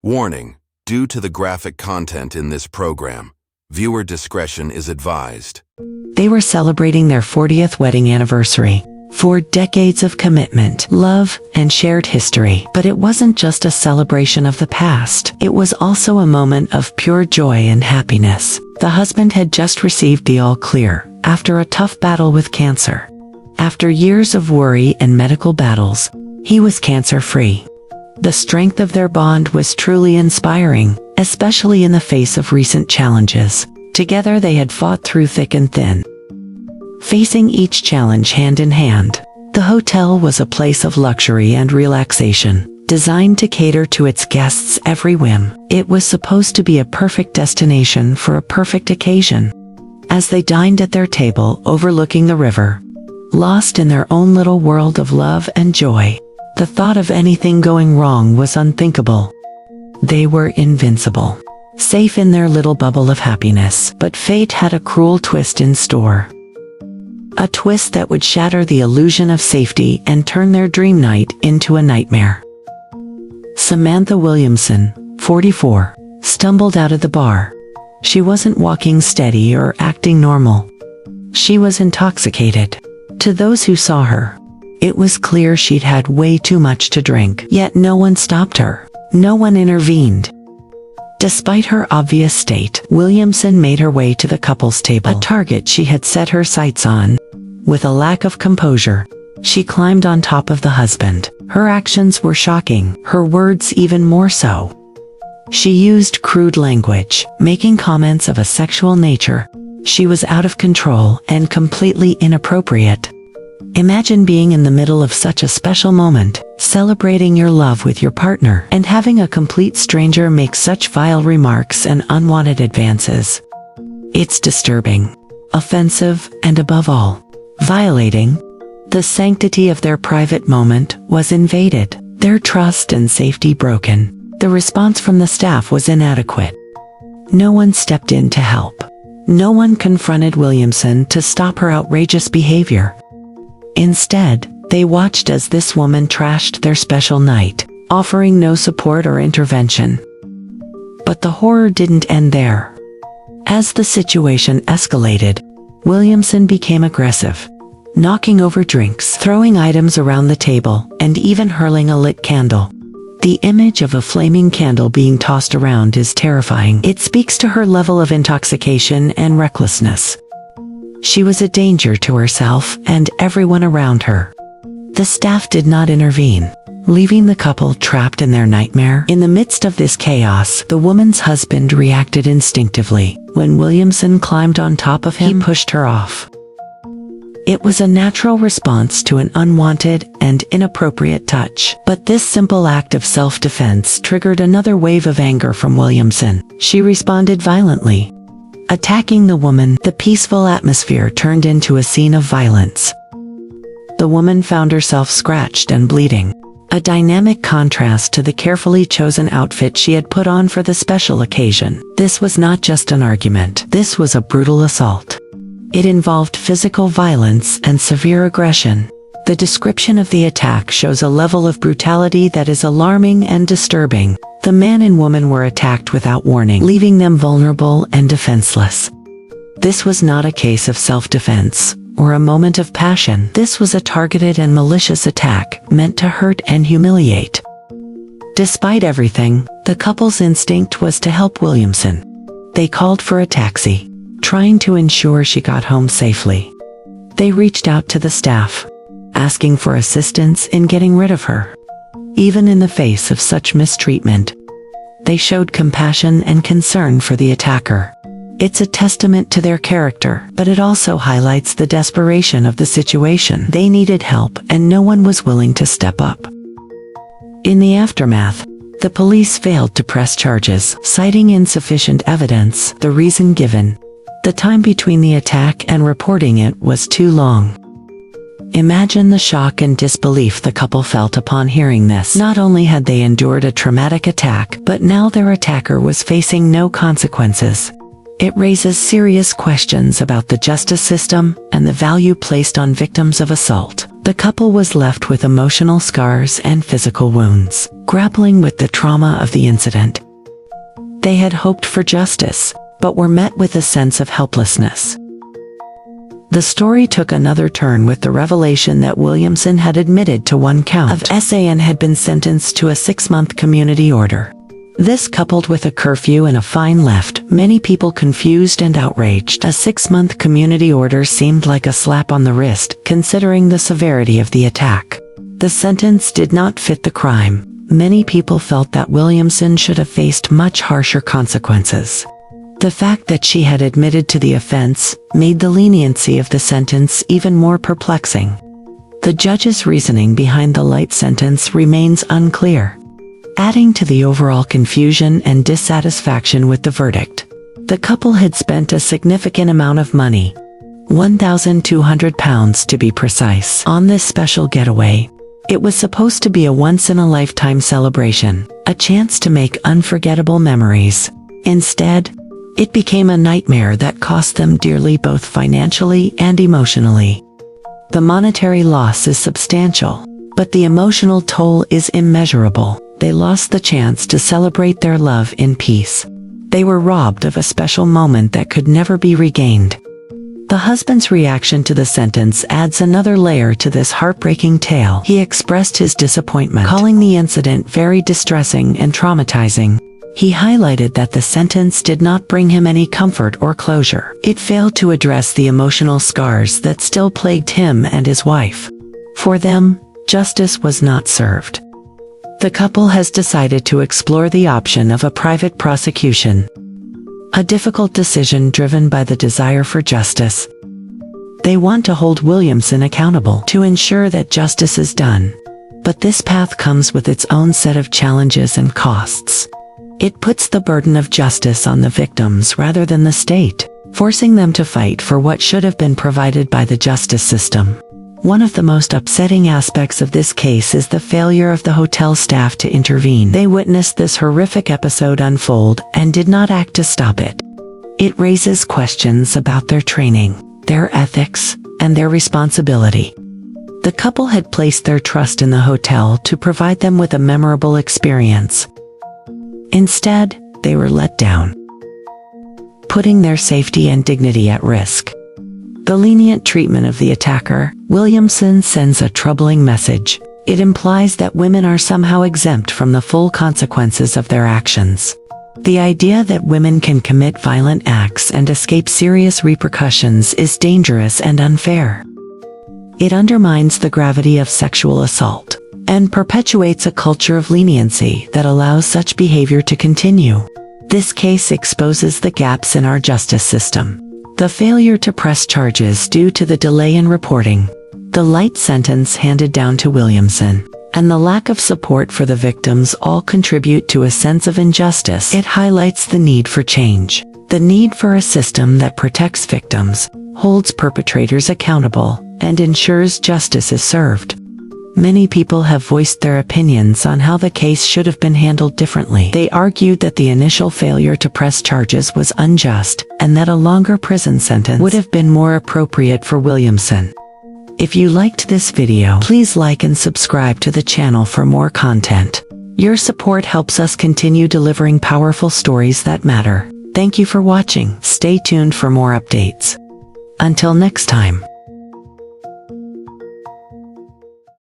Warning: due to the graphic content in this program, viewer discretion is advised. They were celebrating their 40th wedding anniversary. 4 decades of commitment, love, and shared history. But it wasn't just a celebration of the past. It was also a moment of pure joy and happiness. The husband had just received the all clear after a tough battle with cancer. After years of worry and medical battles, he was cancer-free. The strength of their bond was truly inspiring, especially in the face of recent challenges. Together they had fought through thick and thin, facing each challenge hand in hand. The hotel was a place of luxury and relaxation, designed to cater to its guests' every whim. It was supposed to be a perfect destination for a perfect occasion. As they dined at their table overlooking the river, lost in their own little world of love and joy, the thought of anything going wrong was unthinkable. They were invincible, safe in their little bubble of happiness. But fate had a cruel twist in store. A twist that would shatter the illusion of safety and turn their dream night into a nightmare. Samantha Williamson, 44, stumbled out of the bar. She wasn't walking steady or acting normal. She was intoxicated. To those who saw her, it was clear she'd had way too much to drink. Yet no one stopped her. No one intervened. Despite her obvious state, Williamson made her way to the couple's table, a target she had set her sights on. With a lack of composure, she climbed on top of the husband. Her actions were shocking, her words even more so. She used crude language, making comments of a sexual nature. She was out of control and completely inappropriate. Imagine being in the middle of such a special moment, celebrating your love with your partner, and having a complete stranger make such vile remarks and unwanted advances. It's disturbing, offensive, and above all, violating. The sanctity of their private moment was invaded, their trust and safety broken. The response from the staff was inadequate. No one stepped in to help. No one confronted Williamson to stop her outrageous behavior. Instead, they watched as this woman trashed their special night, offering no support or intervention. But the horror didn't end there. As the situation escalated, Williamson became aggressive, knocking over drinks, throwing items around the table, and even hurling a lit candle. The image of a flaming candle being tossed around is terrifying. It speaks to her level of intoxication and recklessness. She was a danger to herself and everyone around her. The staff did not intervene, leaving the couple trapped in their nightmare. In the midst of this chaos, the woman's husband reacted instinctively. When Williamson climbed on top of him, he pushed her off. It was a natural response to an unwanted and inappropriate touch. But this simple act of self-defense triggered another wave of anger from Williamson. She responded violently, attacking the woman. The peaceful atmosphere turned into a scene of violence. The woman found herself scratched and bleeding, a dynamic contrast to the carefully chosen outfit she had put on for the special occasion. This was not just an argument. This was a brutal assault. It involved physical violence and severe aggression. The description of the attack shows a level of brutality that is alarming and disturbing. The man and woman were attacked without warning, leaving them vulnerable and defenseless. This was not a case of self-defense or a moment of passion. This was a targeted and malicious attack meant to hurt and humiliate. Despite everything, the couple's instinct was to help Williamson. They called for a taxi, trying to ensure she got home safely. They reached out to the staff, asking for assistance in getting rid of her. Even in the face of such mistreatment, they showed compassion and concern for the attacker. It's a testament to their character, but it also highlights the desperation of the situation. They needed help, and no one was willing to step up. In the aftermath, the police failed to press charges, citing insufficient evidence. The reason given: the time between the attack and reporting it was too long. Imagine the shock and disbelief the couple felt upon hearing this. Not only had they endured a traumatic attack, but now their attacker was facing no consequences. It raises serious questions about the justice system and the value placed on victims of assault. The couple was left with emotional scars and physical wounds, grappling with the trauma of the incident. They had hoped for justice, but were met with a sense of helplessness. The story took another turn with the revelation that Williamson had admitted to one count of SA and had been sentenced to a 6-month community order. This, coupled with a curfew and a fine, left many people confused and outraged. A 6-month community order seemed like a slap on the wrist, considering the severity of the attack. The sentence did not fit the crime. Many people felt that Williamson should have faced much harsher consequences. The fact that she had admitted to the offense made the leniency of the sentence even more perplexing. The judge's reasoning behind the light sentence remains unclear, adding to the overall confusion and dissatisfaction with the verdict. The couple had spent a significant amount of money, £1,200 to be precise, on this special getaway. It was supposed to be a once-in-a-lifetime celebration, a chance to make unforgettable memories. Instead, it became a nightmare that cost them dearly both financially and emotionally. The monetary loss is substantial, but the emotional toll is immeasurable. They lost the chance to celebrate their love in peace. They were robbed of a special moment that could never be regained. The husband's reaction to the sentence adds another layer to this heartbreaking tale. He expressed his disappointment, calling the incident very distressing and traumatizing. He highlighted that the sentence did not bring him any comfort or closure. It failed to address the emotional scars that still plagued him and his wife. For them, justice was not served. The couple has decided to explore the option of a private prosecution, a difficult decision driven by the desire for justice. They want to hold Williamson accountable to ensure that justice is done. But this path comes with its own set of challenges and costs. It puts the burden of justice on the victims rather than the state, forcing them to fight for what should have been provided by the justice system. One of the most upsetting aspects of this case is the failure of the hotel staff to intervene. They witnessed this horrific episode unfold and did not act to stop it. It raises questions about their training, their ethics, and their responsibility. The couple had placed their trust in the hotel to provide them with a memorable experience. Instead, they were let down, putting their safety and dignity at risk. The lenient treatment of the attacker, Williamson, sends a troubling message. It implies that women are somehow exempt from the full consequences of their actions. The idea that women can commit violent acts and escape serious repercussions is dangerous and unfair. It undermines the gravity of sexual assault and perpetuates a culture of leniency that allows such behavior to continue. This case exposes the gaps in our justice system. The failure to press charges due to the delay in reporting, the light sentence handed down to Williamson, and the lack of support for the victims all contribute to a sense of injustice. It highlights the need for change, the need for a system that protects victims, holds perpetrators accountable, and ensures justice is served. Many people have voiced their opinions on how the case should have been handled differently. They argued that the initial failure to press charges was unjust, and that a longer prison sentence would have been more appropriate for Williamson. If you liked this video, please like and subscribe to the channel for more content. Your support helps us continue delivering powerful stories that matter. Thank you for watching. Stay tuned for more updates. Until next time.